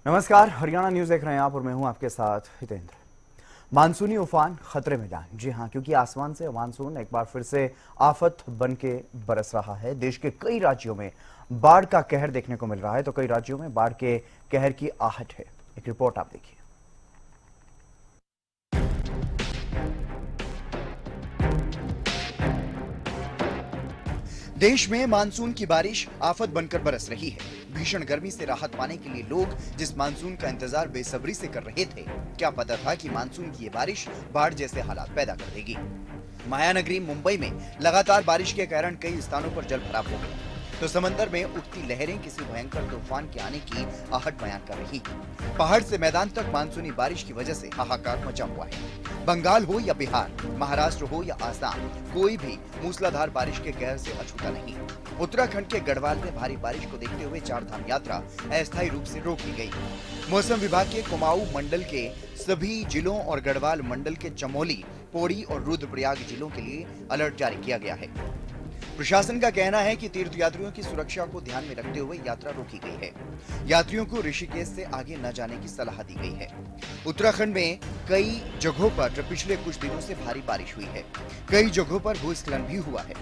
नमस्कार, हरियाणा न्यूज देख रहे हैं आप और मैं हूं आपके साथ हितेंद्र। मानसूनी उफान खतरे में जान, जी हां, क्योंकि आसमान से मानसून एक बार फिर से आफत बन के बरस रहा है। देश के कई राज्यों में बाढ़ का कहर देखने को मिल रहा है, तो कई राज्यों में बाढ़ के कहर की आहट है। एक रिपोर्ट आप देखिए। देश में मानसून की बारिश आफत बनकर बरस रही है। भीषण गर्मी से राहत पाने के लिए लोग जिस मानसून का इंतजार बेसब्री से कर रहे थे, क्या पता था कि मानसून की ये बारिश बाढ़ जैसे हालात पैदा कर देगी। मायानगरी मुंबई में लगातार बारिश के कारण कई स्थानों पर जल भराव हो गया, तो समंदर में उठती लहरें किसी भयंकर तूफान के आने की आहट बयान कर रही है। पहाड़ से मैदान तक मानसूनी बारिश की वजह से हाहाकार मचा हुआ है। बंगाल हो या बिहार, महाराष्ट्र हो या आसाम, कोई भी मूसलाधार बारिश के कहर से अछूता नहीं। उत्तराखंड के गढ़वाल में भारी बारिश को देखते हुए चार धाम यात्रा अस्थायी रूप से रोक दी गई। मौसम विभाग के कुमाऊं मंडल के सभी जिलों और गढ़वाल मंडल के चमोली, पौड़ी और रुद्रप्रयाग जिलों के लिए अलर्ट जारी किया गया है। प्रशासन का कहना है कि तीर्थयात्रियों की सुरक्षा को ध्यान में रखते हुए यात्रा रोकी गई है। यात्रियों को ऋषिकेश से आगे न जाने की सलाह दी गई है। उत्तराखंड में कई जगहों पर पिछले कुछ दिनों से भारी बारिश हुई है। कई जगहों पर भूस्खलन भी हुआ है।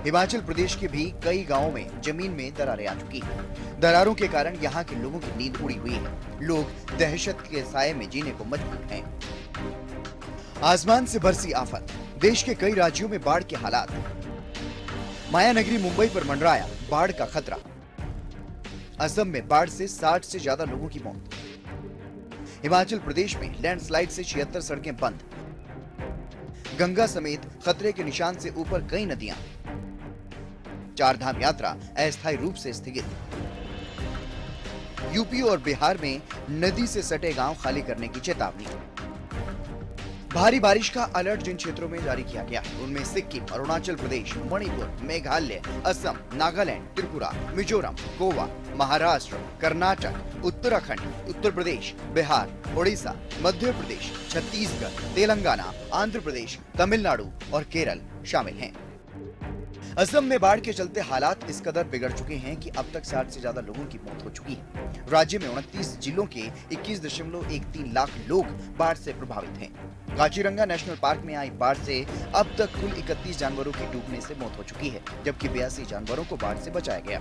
हिमाचल प्रदेश के भी कई गांवों में जमीन में दरारें आ चुकी हैं। दरारों के कारण यहाँ के लोगों की नींद उड़ी हुई है। लोग दहशत के साये में जीने को मजबूर हैं। आसमान से बरसी आफत, देश के कई राज्यों में बाढ़ के हालात। मायानगरी मुंबई पर मंडराया बाढ़ का खतरा। असम में बाढ़ से 60 से ज्यादा लोगों की मौत। हिमाचल प्रदेश में लैंडस्लाइड से 76 सड़कें बंद। गंगा समेत खतरे के निशान से ऊपर कई नदियां। चारधाम यात्रा अस्थायी रूप से स्थगित। यूपी और बिहार में नदी से सटे गांव खाली करने की चेतावनी। भारी बारिश का अलर्ट जिन क्षेत्रों में जारी किया गया उनमें सिक्किम, अरुणाचल प्रदेश, मणिपुर, मेघालय, असम, नागालैंड, त्रिपुरा, मिजोरम, गोवा, महाराष्ट्र, कर्नाटक, उत्तराखंड, उत्तर प्रदेश, बिहार, ओडिशा, मध्य प्रदेश, छत्तीसगढ़, तेलंगाना, आंध्र प्रदेश, तमिलनाडु और केरल शामिल हैं। असम में बाढ़ के चलते हालात इस कदर बिगड़ चुके हैं कि अब तक 60 से ज्यादा लोगों की मौत हो चुकी है। राज्य में 29 जिलों के 21.13 लाख लोग बाढ़ से प्रभावित हैं। काजीरंगा नेशनल पार्क में आई बाढ़ से अब तक कुल 31 जानवरों की डूबने से मौत हो चुकी है, जबकि 82 जानवरों को बाढ़ से बचाया गया।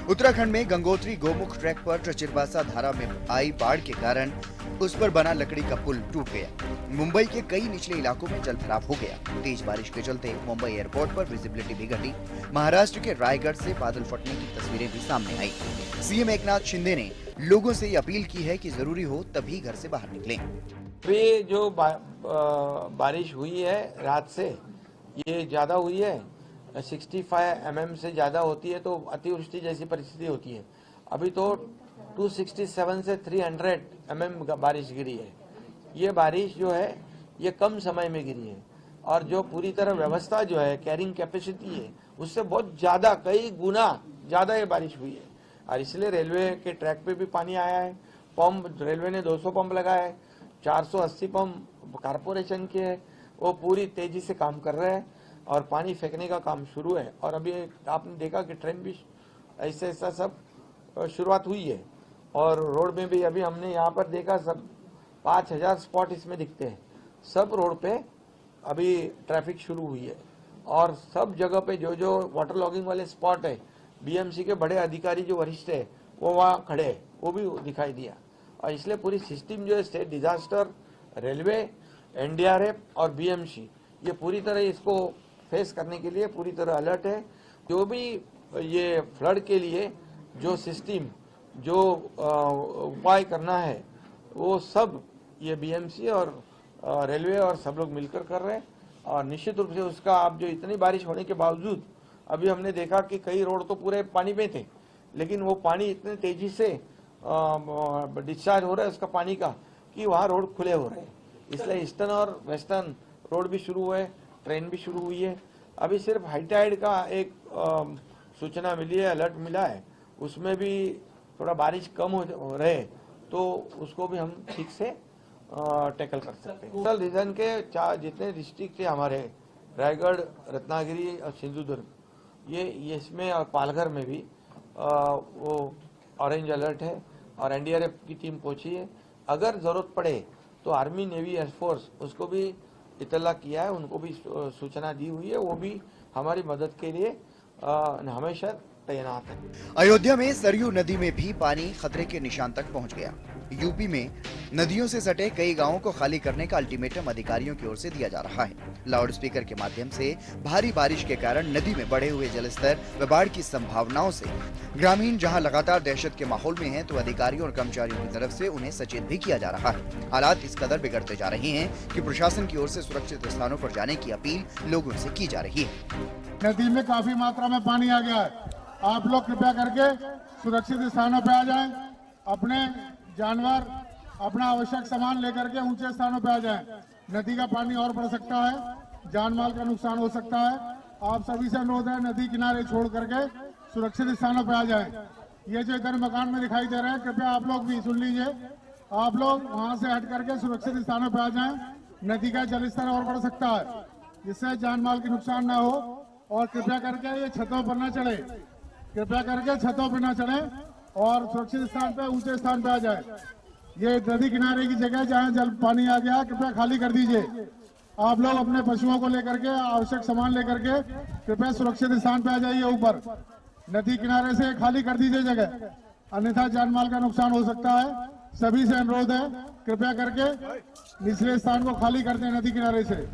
उत्तराखंड में गंगोत्री गोमुख ट्रैक पर चचिरबासा धारा में आई बाढ़ के कारण उस पर बना लकड़ी का पुल टूट गया। मुंबई के कई निचले इलाकों में जल भराव हो गया। तेज बारिश के चलते मुंबई एयरपोर्ट पर विजिबिलिटी भी घटी। महाराष्ट्र के रायगढ़ से बादल फटने की तस्वीरें भी सामने आई। सीएम एकनाथ शिंदे ने लोगों से अपील की है कि जरूरी हो तभी घर से बाहर निकलें। अभी जो बारिश हुई है रात से, ये ज़्यादा हुई है। 65 mm से ज़्यादा होती है तो अतिवृष्टि जैसी परिस्थिति होती है। अभी तो 267 से 300 mm बारिश गिरी है। ये बारिश जो है ये कम समय में गिरी है, और जो पूरी तरह व्यवस्था जो है, कैरिंग कैपेसिटी है, उससे बहुत ज़्यादा, कई गुना ज़्यादा ये बारिश हुई है। और इसलिए रेलवे के ट्रैक पे भी पानी आया है। पंप, रेलवे ने 200 पंप लगाया है। 480 पंप कारपोरेशन के है, वो पूरी तेजी से काम कर रहे हैं और पानी फेंकने का काम शुरू है। और अभी आपने देखा कि ट्रेन भी ऐसे ऐसा सब शुरुआत हुई है। और रोड में भी अभी हमने यहाँ पर देखा, सब 5000 स्पॉट इसमें दिखते हैं। सब रोड पे अभी ट्रैफिक शुरू हुई है, और सब जगह पे जो जो वाटर लॉगिंग वाले स्पॉट है, बीएमसी के बड़े अधिकारी जो वरिष्ठ है वो वहाँ खड़े हैं, वो भी दिखाई दिया। और इसलिए पूरी सिस्टम जो है, स्टेट डिजास्टर, रेलवे, एनडीआरएफ और बीएमसी, ये पूरी तरह इसको फेस करने के लिए पूरी तरह अलर्ट है। जो भी ये फ्लड के लिए जो सिस्टम, जो उपाय करना है, वो सब ये बीएमसी और रेलवे और सब लोग मिलकर कर रहे हैं। और निश्चित रूप से उसका, अब जो इतनी बारिश होने के बावजूद अभी हमने देखा कि कई रोड तो पूरे पानी में थे, लेकिन वो पानी इतने तेजी से डिस्चार्ज हो रहा है उसका पानी का, कि वहाँ रोड खुले हो रहे हैं। इसलिए ईस्टर्न और वेस्टर्न रोड भी शुरू हुए, ट्रेन भी शुरू हुई है। अभी सिर्फ हाईटाइड का एक सूचना मिली है, अलर्ट मिला है, उसमें भी थोड़ा बारिश कम हो रहे, तो उसको भी हम ठीक से टैकल कर सकते हैं। कोस्टल रीजन के जितने डिस्ट्रिक्ट थे हमारे, रायगढ़, रत्नागिरी और सिंधुदुर्ग, ये इसमें, और पालघर में भी वो ऑरेंज अलर्ट है। और एनडीआरएफ की टीम पहुंची है। अगर जरूरत पड़े तो आर्मी, नेवी, एयरफोर्स उसको भी इतला किया है, उनको भी सूचना दी हुई है, वो भी हमारी मदद के लिए हमेशा तैनात है। अयोध्या में सरयू नदी में भी पानी खतरे के निशान तक पहुंच गया। यूपी में नदियों से सटे कई गांवों को खाली करने का अल्टीमेटम अधिकारियों की ओर से दिया जा रहा है। लाउडस्पीकर के माध्यम से भारी बारिश के कारण नदी में बढ़े हुए जलस्तर व बाढ़ की संभावनाओं से ग्रामीण जहां लगातार दहशत के माहौल में हैं, तो अधिकारियों और कर्मचारियों की तरफ से उन्हें सचेत भी किया जा रहा है। हालात इस कदर बिगड़ते जा रहे हैं कि प्रशासन की ओर से सुरक्षित स्थानों पर जाने की अपील लोगों से की जा रही है। नदी में काफी मात्रा में पानी आ गया है। आप लोग कृपया करके सुरक्षित स्थानों पर आ जाएं। अपने जानवर, अपना आवश्यक सामान लेकर के ऊंचे स्थानों पर आ जाएं। नदी का पानी और बढ़ सकता है, जान माल का नुकसान हो सकता है। आप सभी से अनुरोध है, नदी किनारे छोड़ करके सुरक्षित स्थानों पर आ जाएं। ये जो इधर मकान में दिखाई दे रहे हैं, कृपया आप लोग भी सुन लीजिए। आप लोग वहां से हट करके सुरक्षित स्थानों पर आ जाएं। नदी का जलस्तर और बढ़ सकता है, जिससे जान माल की नुकसान न हो। और कृपया करके ये छतों पर न चढ़े, कृपया करके छतों पर न चढ़े और सुरक्षित स्थान पे, ऊंचे स्थान पे आ जाए। ये नदी किनारे की जगह जहां जल पानी आ गया, कृपया खाली कर दीजिए। आप लोग अपने पशुओं को लेकर के, आवश्यक सामान लेकर के कृपया सुरक्षित स्थान पे आ जाइए। ऊपर नदी किनारे से खाली कर दीजिए जगह, अन्यथा जानमाल का नुकसान हो सकता है। सभी से अनुरोध है, कृपया करके निचले स्थान को खाली कर दें नदी किनारे से।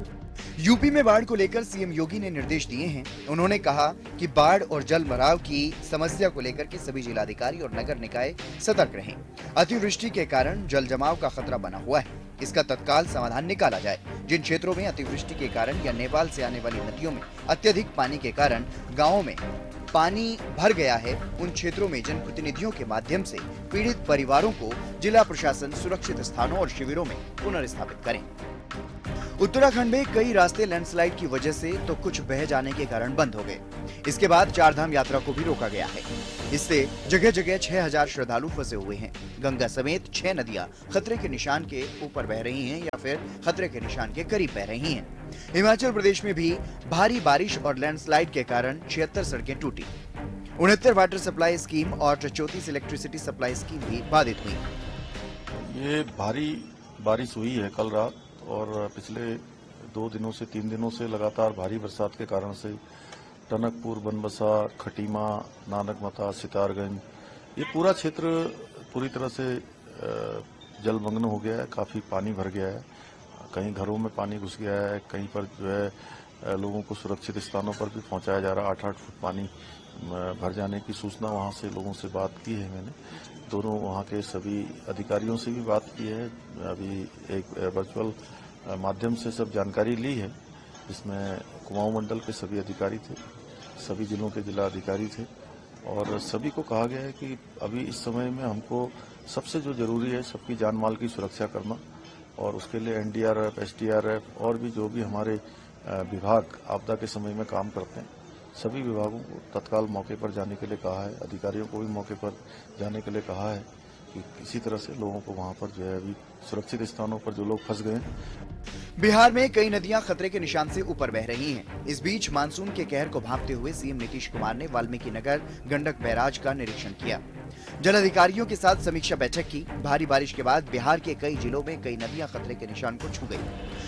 यूपी में बाढ़ को लेकर सीएम योगी ने निर्देश दिए हैं। उन्होंने कहा कि बाढ़ और जल भराव की समस्या को लेकर के सभी जिलाधिकारी और नगर निकाय सतर्क रहें। अतिवृष्टि के कारण जल जमाव का खतरा बना हुआ है, इसका तत्काल समाधान निकाला जाए। जिन क्षेत्रों में अतिवृष्टि के कारण या नेपाल से आने वाली नदियों में अत्यधिक पानी के कारण गाँवों में पानी भर गया है, उन क्षेत्रों में जनप्रतिनिधियों के माध्यम से पीड़ित परिवारों को जिला प्रशासन सुरक्षित स्थानों और शिविरों में पुनर्स्थापित करें। उत्तराखंड में कई रास्ते लैंडस्लाइड की वजह से तो कुछ बह जाने के कारण बंद हो गए। इसके बाद चारधाम यात्रा को भी रोका गया है। इससे जगह जगह 6000 श्रद्धालु फंसे हुए हैं। गंगा समेत 6 नदियां खतरे के निशान के ऊपर बह रही हैं या फिर खतरे के निशान के करीब बह रही हैं। हिमाचल प्रदेश में भी भारी बारिश और लैंडस्लाइड के कारण 76 सड़कें टूटी। 69 वाटर सप्लाई स्कीम और 34 इलेक्ट्रिसिटी सप्लाई स्कीम भी बाधित हुई। ये भारी बारिश हुई है कल रात, और पिछले 2 दिनों से 3 दिनों से लगातार भारी बरसात के कारण से टनकपुर, बनबसा, खटीमा, नानकमता, सितारगंज, ये पूरा क्षेत्र पूरी तरह से जलमग्न हो गया है। काफी पानी भर गया है, कहीं घरों में पानी घुस गया है, कहीं पर जो है लोगों को सुरक्षित स्थानों पर भी पहुंचाया जा रहा है। 8-8 फुट पानी भर जाने की सूचना वहां से लोगों से बात की है मैंने। दोनों वहां के सभी अधिकारियों से भी बात की है। अभी एक वर्चुअल माध्यम से सब जानकारी ली है, जिसमें कुमाऊं मंडल के सभी अधिकारी थे, सभी जिलों के जिला अधिकारी थे, और सभी को कहा गया है कि अभी इस समय में हमको सबसे जो जरूरी है, सबकी जान माल की सुरक्षा करना, और उसके लिए एनडीआरएफ, एसडीआरएफ और भी जो भी हमारे विभाग आपदा के समय में काम करते हैं, सभी विभागों को तत्काल मौके पर जाने के लिए कहा है। अधिकारियों को भी मौके पर जाने के लिए कहा है कि किसी तरह से लोगों को वहां पर जो है अभी सुरक्षित स्थानों पर जो लोग फंस गए हैं। बिहार में कई नदियां खतरे के निशान से ऊपर बह रही हैं। इस बीच मानसून के कहर को भांपते हुए सीएम नीतीश कुमार ने वाल्मीकि नगर गंडक बैराज का निरीक्षण किया। जल अधिकारियों के साथ समीक्षा बैठक की। भारी बारिश के बाद बिहार के कई जिलों में कई नदियां खतरे के निशान को छू गई।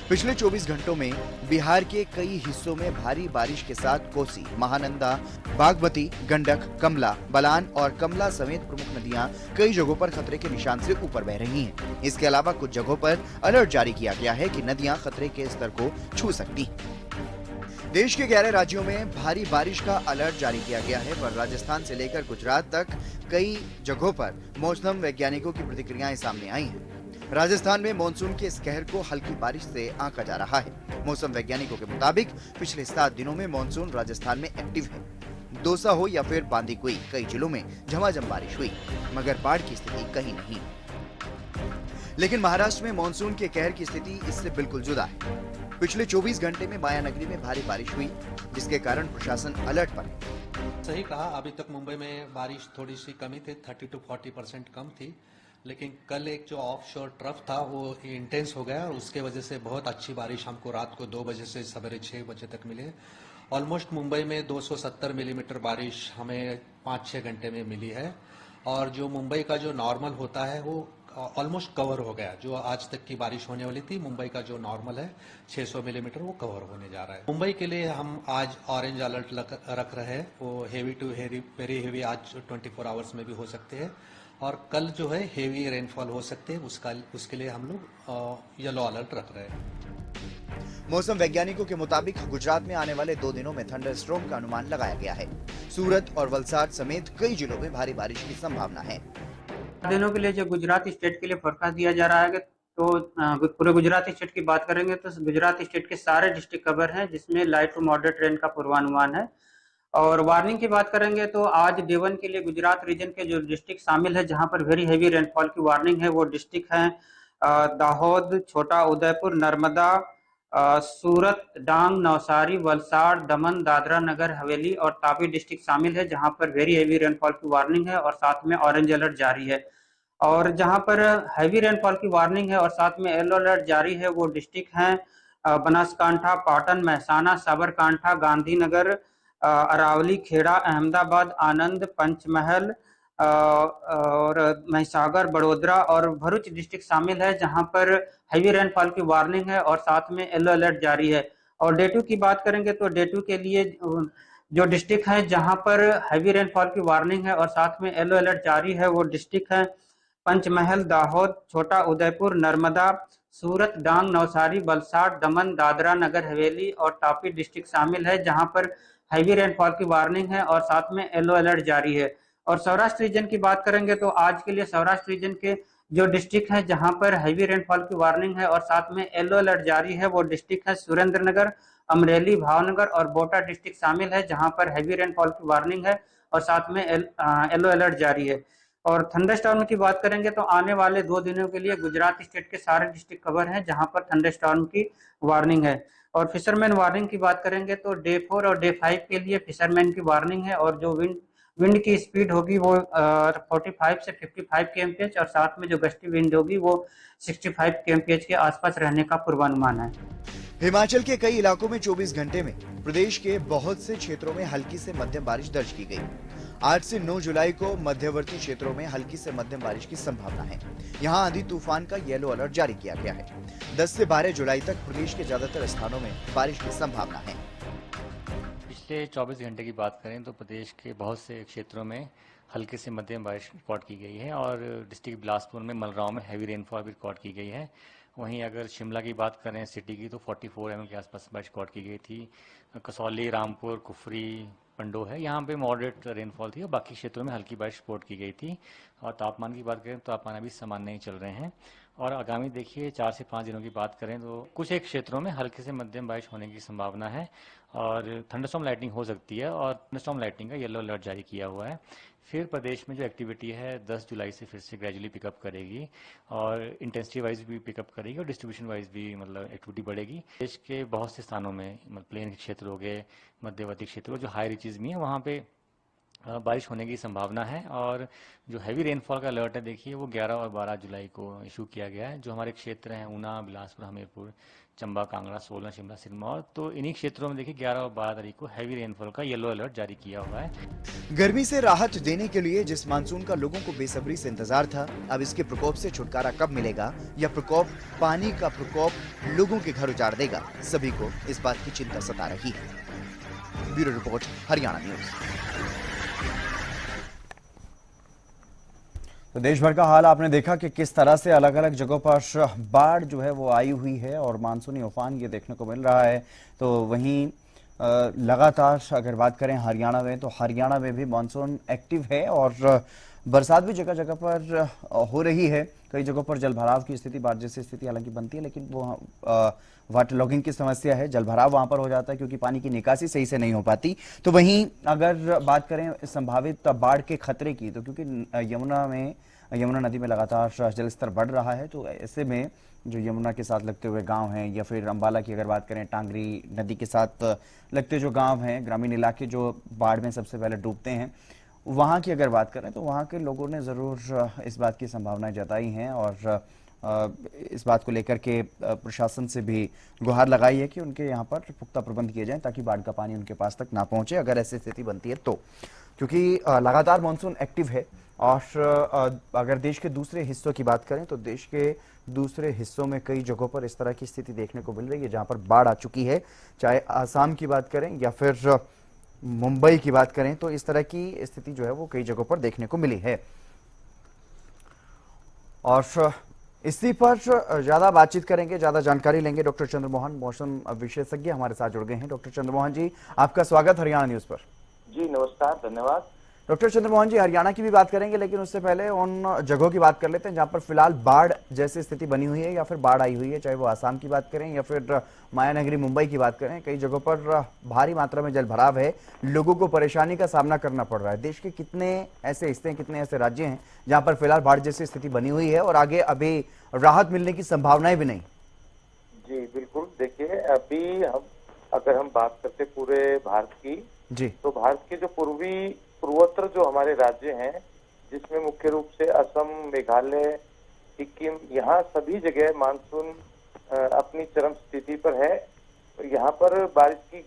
पिछले 24 घंटों में बिहार के कई हिस्सों में भारी बारिश के साथ कोसी, महानंदा, बागमती, गंडक, कमला, बलान और कमला समेत प्रमुख नदियां कई जगहों पर खतरे के निशान से ऊपर बह रही हैं। इसके अलावा कुछ जगहों पर अलर्ट जारी किया गया है कि नदियां खतरे के स्तर को छू सकती हैं। देश के 11 राज्यों में भारी बारिश का अलर्ट जारी किया गया है, पर राजस्थान से लेकर गुजरात तक कई जगहों पर मौसम वैज्ञानिकों की प्रतिक्रियाएं सामने आई हैं। राजस्थान में मानसून के इस कहर को हल्की बारिश से आंका जा रहा है। मौसम वैज्ञानिकों के मुताबिक पिछले 7 दिनों में मानसून राजस्थान में एक्टिव है। दौसा हो या फिर बांदीकुई, कई जिलों में झमाझम बारिश हुई, मगर बाढ़ की स्थिति कहीं नहीं। लेकिन महाराष्ट्र में मानसून के कहर की स्थिति इससे बिल्कुल जुदा है। पिछले 24 घंटे में मायानगरी में भारी बारिश हुई, जिसके कारण प्रशासन अलर्ट पर है। सही कहा, अभी तक मुंबई में बारिश थोड़ी सी कमी थी, 30 to 40% कम थी, लेकिन कल एक जो ऑफशोर ट्रफ था वो इंटेंस हो गया, और उसके वजह से बहुत अच्छी बारिश हमको रात को 2 बजे से सवेरे 6 बजे तक मिले। ऑलमोस्ट मुंबई में 270 मिलीमीटर बारिश हमें 5-6 घंटे में मिली है, और जो मुंबई का जो नॉर्मल होता है वो ऑलमोस्ट कवर हो गया। जो आज तक की बारिश होने वाली थी, मुंबई का जो नॉर्मल है 600 मिलीमीटर, वो कवर होने जा रहा है। मुंबई के लिए हम आज ऑरेंज अलर्ट रख रहे हैं। वो हेवी टू वेरी हेवी आज 24 आवर्स में भी हो सकते हैं, और कल जो है हेवी रेनफॉल हो सकते हैं, उसके लिए हम लोग येलो अलर्ट रख रहे हैं। मौसम वैज्ञानिकों के मुताबिक गुजरात में आने वाले 2 दिनों में थंडरस्टॉर्म का अनुमान लगाया गया है। सूरत और वलसाड समेत कई जिलों में भारी बारिश की संभावना है। दिनों के लिए जो गुजरात स्टेट के लिए फोरकास्ट दिया जा रहा है, तो पूरे गुजरात स्टेट की बात करेंगे तो गुजरात स्टेट के सारे डिस्ट्रिक्ट कवर हैं, जिसमें लाइट टू मॉडरेट रेन का पूर्वानुमान है। और वार्निंग की बात करेंगे तो आज डे 1 के लिए गुजरात रीजन के जो डिस्ट्रिक्ट शामिल है जहां पर वेरी हेवी रेनफॉल की वार्निंग है, वो डिस्ट्रिक्ट हैं दाहोद, छोटा उदयपुर, नर्मदा, सूरत, डांग, नवसारी, वलसाड़, दमन, दादरा नगर हवेली और तापी डिस्ट्रिक्ट शामिल है, जहां पर वेरी हेवी रेनफॉल की वार्निंग है और साथ में ऑरेंज अलर्ट जारी है। और जहां पर हैवी रेनफॉल की वार्निंग है और साथ में येलो अलर्ट जारी है, वो डिस्ट्रिक्ट हैं बनासकांठा, पाटन, महसाना, साबरकांठा, गांधीनगर, अरावली, खेड़ा, अहमदाबाद, आनंद, पंचमहल और महिसागर, बड़ोदरा और भरूच डिस्ट्रिक्ट शामिल है, जहां पर हैवी रेनफॉल की वार्निंग है और साथ में येलो अलर्ट जारी है। और डे 2 की बात करेंगे तो डे 2 के लिए जो डिस्ट्रिक्ट है जहां पर हैवी रेनफॉल की वार्निंग है और साथ में येलो अलर्ट जारी है, वो डिस्ट्रिक्ट है पंचमहल, दाहोद, छोटा उदयपुर, नर्मदा, सूरत, डांग, नवसारी, वलसाड़, दमन, दादरा नगर हवेली और तापी डिस्ट्रिक्ट शामिल है, जहां पर हैवी रेनफॉल की वार्निंग है और साथ में येलो अलर्ट जारी है। और सौराष्ट्र रीजन की बात करेंगे तो आज के लिए सौराष्ट्र रीजन के जो डिस्ट्रिक्ट है जहां पर हैवी रेनफॉल की वार्निंग है और साथ में येलो अलर्ट जारी है, वो डिस्ट्रिक्ट है सुरेंद्रनगर, अमरेली, भावनगर और बोटा डिस्ट्रिक्ट शामिल है, जहां पर हैवी रेनफॉल की वार्निंग है और साथ में येलो अलर्ट जारी है। और थंडरस्टॉर्म की बात करेंगे तो आने वाले 2 दिनों के लिए गुजरात स्टेट के सारे डिस्ट्रिक्ट कवर हैं, जहां पर थंडरस्टॉर्म की वार्निंग है। और फिशरमैन वार्निंग की बात करेंगे तो डे 4 और डे 5 के लिए फिशरमैन की वार्निंग है, और जो विंड की स्पीड होगी वो 45 से 55 kmph और साथ में जो गस्टी विंड होगी वो 65 kmph के आसपास रहने का पूर्वानुमान है। हिमाचल के कई इलाकों में 24 घंटे में प्रदेश के बहुत से क्षेत्रों में हल्की से मध्यम बारिश दर्ज की गई। आज से 9 जुलाई को मध्यवर्ती क्षेत्रों में हल्की से मध्यम बारिश की संभावना है। यहां आंधी तूफान का येलो अलर्ट जारी किया गया है। 10 से 12 जुलाई तक प्रदेश के ज्यादातर स्थानों में बारिश की संभावना है। पिछले 24 घंटे की बात करें तो प्रदेश के बहुत से क्षेत्रों में हल्के से मध्यम बारिश रिकॉर्ड की गई है, और डिस्ट्रिक्ट बिलासपुर में मलराव में हैवी रेनफॉल भी रिकॉर्ड की गई है। वहीं अगर शिमला की बात करें सिटी की, तो 44 mm के आसपास बारिश रिकॉर्ड की गई थी। कसौली, रामपुर, कुफरी, पंडो है, यहाँ पे मॉडरेट रेनफॉल थी और बाकी क्षेत्रों में हल्की बारिश रिपोर्ट की गई थी। और तापमान की बात करें तो तापमान अभी सामान्य ही चल रहे हैं। और आगामी देखिए 4 से 5 दिनों की बात करें तो कुछ एक क्षेत्रों में हल्के से मध्यम बारिश होने की संभावना है, और थंडरस्टॉर्म लाइटनिंग हो सकती है, और थंडरस्टॉर्म लाइटनिंग का येलो अलर्ट जारी किया हुआ है। फिर प्रदेश में जो एक्टिविटी है 10 जुलाई से फिर से ग्रेजुअली पिकअप करेगी, और इंटेंसिटी वाइज भी पिकअप करेगी और डिस्ट्रीब्यूशन वाइज भी मतलब एक्टिविटी बढ़ेगी। देश के बहुत से स्थानों में मतलब प्लेन क्षेत्र हो गए, मध्यवर्ती क्षेत्र जो हाई रिचेज में है, वहाँ पे बारिश होने की संभावना है। और जो हैवी रेनफॉल का अलर्ट है देखिए वो 11 और 12 जुलाई को इशू किया गया है। जो हमारे क्षेत्र हैं ऊना, बिलासपुर, हमीरपुर, चंबा, कांगड़ा, सोलन, शिमला, सिरमौर, तो इन्हीं क्षेत्रों में देखिए 11 और 12 तारीख को हैवी रेनफॉल का येलो अलर्ट जारी किया हुआ है। गर्मी से राहत देने के लिए जिस मानसून का लोगों को बेसब्री से इंतजार था, अब इसके प्रकोप से छुटकारा कब मिलेगा, या प्रकोप पानी का प्रकोप लोगों के घर उजाड़ देगा, सभी को इस बात की चिंता सता रही है। Bureau report, Haryana news. तो देश भर का हाल आपने देखा कि किस तरह से अलग अलग जगहों पर बाढ़ जो है वो आई हुई है और मानसूनी उफान ये देखने को मिल रहा है। तो वहीं लगातार अगर बात करें हरियाणा में, तो हरियाणा में भी मानसून एक्टिव है और बरसात भी जगह जगह पर हो रही है। कई जगहों पर जलभराव की स्थिति, बाढ़ जैसी स्थिति हालांकि बनती है, लेकिन वो वाटर लॉगिंग की समस्या है, जलभराव वहां पर हो जाता है क्योंकि पानी की निकासी सही से नहीं हो पाती। तो वहीं अगर बात करें संभावित बाढ़ के खतरे की, तो क्योंकि यमुना नदी में लगातार जलस्तर बढ़ रहा है, तो ऐसे में जो यमुना के साथ लगते हुए गांव हैं, या फिर अंबाला की अगर बात करें, टांगरी नदी के साथ लगते जो गांव हैं, ग्रामीण इलाके जो बाढ़ में सबसे पहले डूबते हैं, वहाँ की अगर बात करें तो वहाँ के लोगों ने ज़रूर इस बात की संभावनाएं जताई हैं और इस बात को लेकर के प्रशासन से भी गुहार लगाई है कि उनके यहाँ पर पुख्ता प्रबंध किए जाएं ताकि बाढ़ का पानी उनके पास तक ना पहुंचे अगर ऐसी स्थिति बनती है तो। क्योंकि लगातार मानसून एक्टिव है और अगर देश के दूसरे हिस्सों की बात करें तो देश के दूसरे हिस्सों में कई जगहों पर इस तरह की स्थिति देखने को मिल रही है जहां पर बाढ़ आ चुकी है। चाहे आसाम की बात करें या फिर मुंबई की बात करें तो इस तरह की स्थिति जो है वो कई जगहों पर देखने को मिली है। और इसी पर ज्यादा बातचीत करेंगे, ज्यादा जानकारी लेंगे। डॉक्टर चंद्रमोहन, मौसम विशेषज्ञ, हमारे साथ जुड़ गए हैं। डॉक्टर चंद्रमोहन जी, आपका स्वागत हरियाणा न्यूज पर। जी नमस्कार, धन्यवाद। डॉक्टर चंद्रमोहन जी, हरियाणा की भी बात करेंगे लेकिन उससे पहले उन जगहों की बात कर लेते हैं जहां पर फिलहाल बाढ़ जैसी स्थिति बनी हुई है या फिर बाढ़ आई हुई है, चाहे वो आसाम की बात करें या फिर मायानगरी मुंबई की बात करें। कई जगहों पर भारी मात्रा में जल भराव है, लोगों को परेशानी का सामना करना पड़ रहा है। देश के कितने ऐसे हिस्से हैं, कितने ऐसे राज्य हैं जहां पर फिलहाल बाढ़ जैसी स्थिति बनी हुई है और आगे अभी राहत मिलने की संभावनाएं भी नहीं? जी बिल्कुल, देखिए अभी अगर हम बात करते पूरे भारत की जी, तो भारत के जो पूर्वोत्तर जो हमारे राज्य हैं, जिसमें मुख्य रूप से असम, मेघालय, सिक्किम, यहाँ सभी जगह मानसून अपनी चरम स्थिति पर है। यहाँ पर बारिश की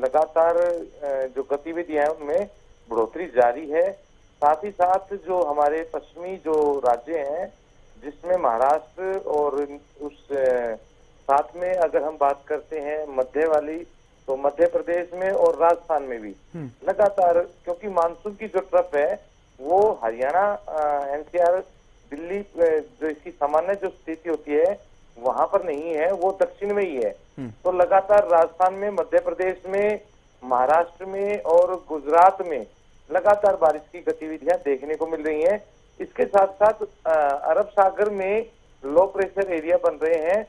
लगातार जो गतिविधियां हैं उनमें बढ़ोतरी जारी है। साथ ही साथ जो हमारे पश्चिमी जो राज्य हैं, जिसमें महाराष्ट्र और उस साथ में अगर हम बात करते हैं मध्य वाली, तो मध्य प्रदेश में और राजस्थान में भी लगातार, क्योंकि मानसून की जो ट्रफ है वो हरियाणा, एनसीआर, दिल्ली जो इसकी सामान्य जो स्थिति होती है वहां पर नहीं है, वो दक्षिण में ही है। तो लगातार राजस्थान में, मध्य प्रदेश में, महाराष्ट्र में और गुजरात में लगातार बारिश की गतिविधियां देखने को मिल रही हैं। इसके साथ साथ अरब सागर में लो प्रेशर एरिया बन रहे हैं।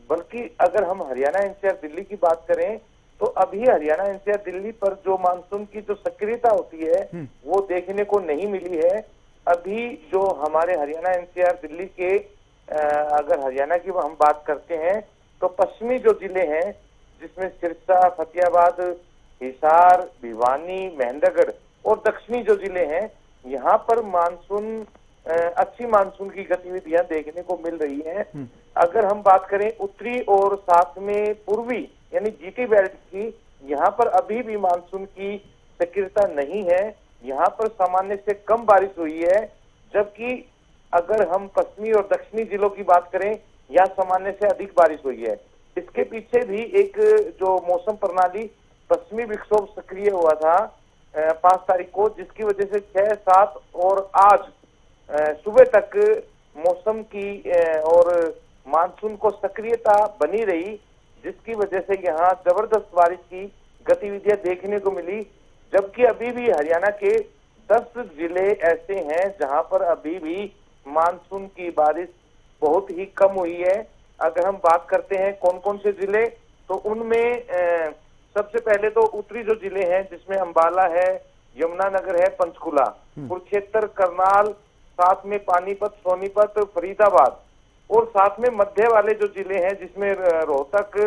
बल्कि अगर हम हरियाणा, एनसीआर, दिल्ली की बात करें तो अभी हरियाणा, एनसीआर, दिल्ली पर जो मानसून की जो सक्रियता होती है वो देखने को नहीं मिली है। अभी जो हमारे हरियाणा, एनसीआर, दिल्ली के अगर हरियाणा की हम बात करते हैं तो पश्चिमी जो जिले हैं, जिसमें सिरसा, फतेहाबाद, हिसार, भिवानी, महेंद्रगढ़ और दक्षिणी जो जिले हैं, यहाँ पर मानसून अच्छी मानसून की गतिविधियां देखने को मिल रही हैं। अगर हम बात करें उत्तरी और साथ में पूर्वी यानी जीटी बेल्ट की, यहाँ पर अभी भी मानसून की सक्रियता नहीं है। यहाँ पर सामान्य से कम बारिश हुई है, जबकि अगर हम पश्चिमी और दक्षिणी जिलों की बात करें, यहाँ सामान्य से अधिक बारिश हुई है। इसके पीछे भी एक जो मौसम प्रणाली पश्चिमी विक्षोभ सक्रिय हुआ था 5 तारीख को, जिसकी वजह से 6, 7 और आज सुबह तक मौसम की और मानसून को सक्रियता बनी रही, जिसकी वजह से यहाँ जबरदस्त बारिश की गतिविधियां देखने को मिली। जबकि अभी भी हरियाणा के 10 जिले ऐसे हैं जहां पर अभी भी मानसून की बारिश बहुत ही कम हुई है। अगर हम बात करते हैं कौन कौन से जिले, तो उनमें सबसे पहले तो उत्तरी जो जिले हैं, जिसमें अंबाला है, यमुनानगर है, पंचकुला, कुरुक्षेत्र, करनाल, साथ में पानीपत, सोनीपत, फरीदाबाद और साथ में मध्य वाले जो जिले हैं, जिसमें रोहतक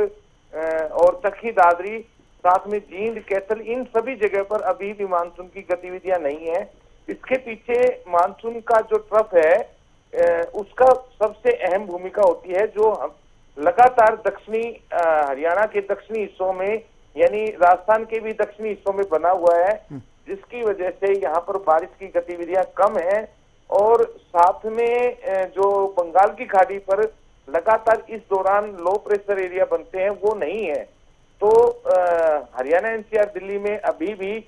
और चक्की, दादरी, साथ में जींद, कैथल, इन सभी जगह पर अभी भी मानसून की गतिविधियां नहीं है। इसके पीछे मानसून का जो ट्रफ है उसका सबसे अहम भूमिका होती है, जो लगातार दक्षिणी हरियाणा के दक्षिणी हिस्सों में यानी राजस्थान के भी दक्षिणी हिस्सों में बना हुआ है, जिसकी वजह से यहाँ पर बारिश की गतिविधियां कम है। और साथ में जो बंगाल की खाड़ी पर लगातार इस दौरान लो प्रेशर एरिया बनते हैं वो नहीं है। तो हरियाणा, एनसीआर, दिल्ली में अभी भी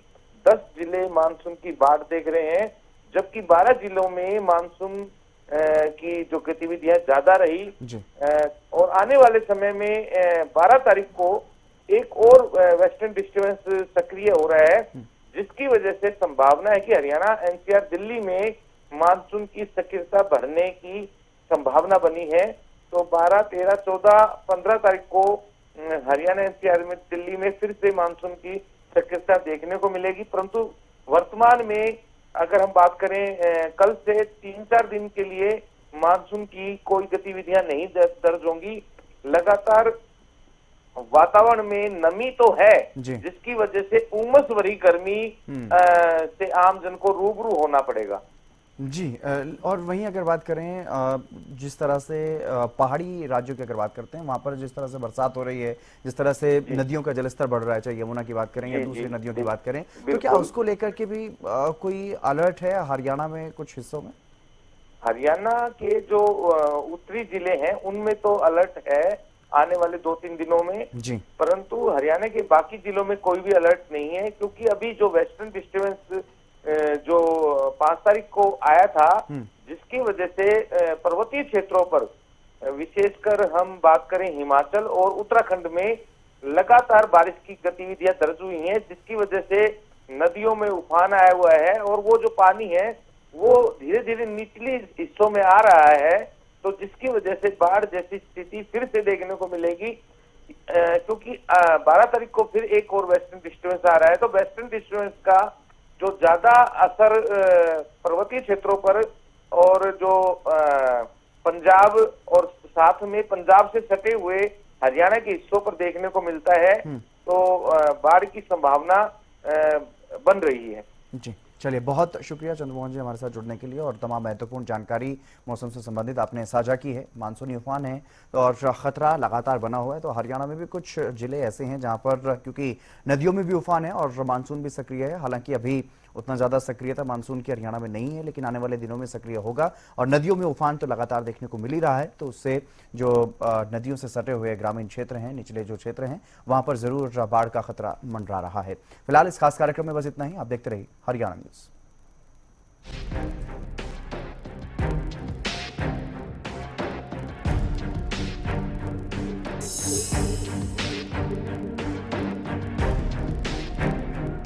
10 जिले मानसून की बाढ़ देख रहे हैं, जबकि 12 जिलों में मानसून की जो गतिविधियां ज्यादा रही। और आने वाले समय में 12 तारीख को एक और वेस्टर्न डिस्टर्बेंस सक्रिय हो रहा है, जिसकी वजह से संभावना है कि हरियाणा, एनसीआर, दिल्ली में मानसून की सक्रियता बढ़ने की संभावना बनी है। तो 12, 13, 14, 15 तारीख को हरियाणा, एनसीआर में, दिल्ली में फिर से मानसून की सक्रियता देखने को मिलेगी। परंतु वर्तमान में अगर हम बात करें कल से 3-4 दिन के लिए मानसून की कोई गतिविधियां नहीं दर्ज होंगी। लगातार वातावरण में नमी तो है, जिसकी वजह से उमस भरी गर्मी से आम जन को रूबरू होना पड़ेगा। जी और वहीं अगर बात करें जिस तरह से पहाड़ी राज्यों की अगर बात करते हैं वहां पर जिस तरह से बरसात हो रही है, जिस तरह से नदियों का जलस्तर बढ़ रहा है, चाहे यमुना की बात करें या जी, दूसरी जी, नदियों की जी, बात करें, तो क्या बिल्कुल। उसको लेकर के भी कोई अलर्ट है हरियाणा में कुछ हिस्सों में? हरियाणा के जो उत्तरी जिले हैं उनमें तो अलर्ट है आने वाले 2-3 दिनों में, जी परंतु हरियाणा के बाकी जिलों में कोई भी अलर्ट नहीं है, क्योंकि अभी जो वेस्टर्न डिस्टर्बेंस जो 5 तारीख को आया था, जिसकी वजह से पर्वतीय क्षेत्रों पर विशेषकर हम बात करें हिमाचल और उत्तराखंड में लगातार बारिश की गतिविधियां दर्ज हुई हैं, जिसकी वजह से नदियों में उफान आया हुआ है और वो जो पानी है वो धीरे धीरे निचली हिस्सों में आ रहा है, तो जिसकी वजह से बाढ़ जैसी स्थिति फिर से देखने को मिलेगी, क्योंकि 12 तारीख को फिर एक और वेस्टर्न डिस्टर्बेंस आ रहा है। तो वेस्टर्न डिस्टर्बेंस का जो ज्यादा असर पर्वतीय क्षेत्रों पर और जो पंजाब और साथ में पंजाब से सटे हुए हरियाणा के हिस्सों पर देखने को मिलता है, तो बाढ़ की संभावना बन रही है। जी चलिए, बहुत शुक्रिया चंद्रमोहन जी हमारे साथ जुड़ने के लिए और तमाम महत्वपूर्ण जानकारी मौसम से संबंधित आपने साझा की है। मानसूनी उफान है तो और खतरा लगातार बना हुआ है, तो हरियाणा में भी कुछ जिले ऐसे हैं जहां पर क्योंकि नदियों में भी उफान है और मानसून भी सक्रिय है। हालांकि अभी उतना ज्यादा सक्रियता मानसून की हरियाणा में नहीं है, लेकिन आने वाले दिनों में सक्रिय होगा और नदियों में उफान तो लगातार देखने को मिल ही रहा है, तो उससे जो नदियों से सटे हुए ग्रामीण क्षेत्र हैं, निचले जो क्षेत्र हैं, वहां पर जरूर बाढ़ का खतरा मंडरा रहा है। फिलहाल इस खास कार्यक्रम में बस इतना ही। आप देखते रहिए हरियाणा न्यूज।